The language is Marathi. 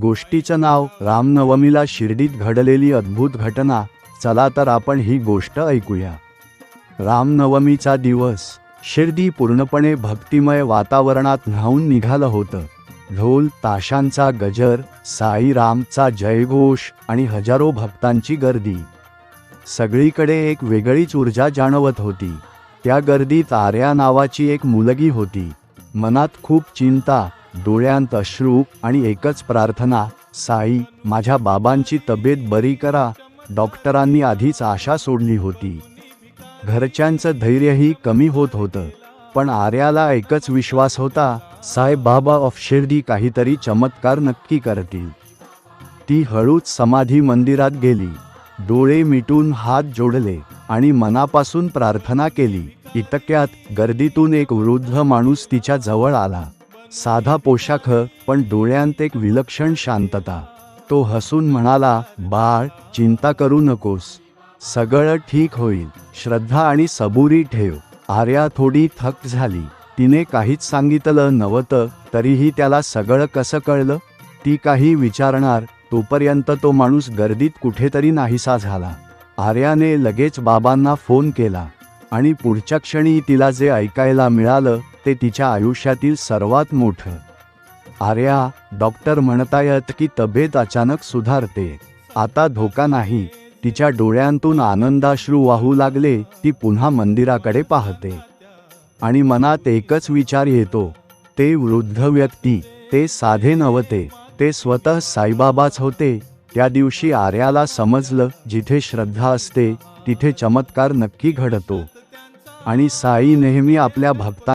गोष्टीचं नाव रामनवमीला शिर्डीत घडलेली अद्भुत घटना. चला तर आपण ही गोष्ट ऐकूया. रामनवमीचा दिवस. शिर्डी पूर्णपणे भक्तिमय वातावरणात न्हाऊन निघालं होतं. ढोल ताशांचा गजर, साईरामचा जयघोष आणि हजारो भक्तांची गर्दी. सगळीकडे एक वेगळीच ऊर्जा जाणवत होती. त्या गर्दीत आर्या नावाची एक मुलगी होती. मनात खूप चिंता, डोळ्यांत अश्रू आणि एकच प्रार्थना, साई, माझ्या बाबांची तब्येत बरी करा. डॉक्टरांनी आधीच आशा सोडली होती. घरच्यांचं धैर्यही कमी होत होतं, पण आर्याला एकच विश्वास होता, साईबाबा ऑफ शिर्डी काहीतरी चमत्कार नक्की करतील. ती हळूच समाधी मंदिरात गेली, डोळे मिटून हात जोडले आणि मनापासून प्रार्थना केली. इतक्यात गर्दीतून एक वृद्ध माणूस तिच्या जवळ आला. साधा पोशाख, पण डोळ्यांत एक विलक्षण शांतता. तो हसून म्हणाला, बाळ, चिंता करू नकोस, सगळं ठीक होईल. श्रद्धा आणि सबुरी ठेव. आर्या थोडी थक्क झाली. तिने काहीच सांगितलं नव्हतं, तरीही त्याला सगळं कसं कळलं? ती काही विचारणार तोपर्यंत तो माणूस गर्दीत कुठेतरी नाहीसा झाला. आर्याने लगेच बाबांना फोन केला आणि पुढच्या क्षणी तिला जे ऐकायला मिळालं ते तिच्या आयुष्यातील सर्वात मोठं. आर्या, डॉक्टर म्हणतायत की तब्येत अचानक सुधारते, आता धोका नाही. तिच्या डोळ्यांतून आनंदाश्रू वाहू लागले. ती पुन्हा मंदिराकडे पाहते आणि मनात एकच विचार येतो, ते वृद्ध व्यक्ती, ते साधे नव्हते, ते स्वतः साईबाबाच होते. त्या दिवशी आर्याला समजलं, जिथे श्रद्धा असते तिथे चमत्कार नक्की घडतो आणि साई नेहमी आपल्या भक्तांना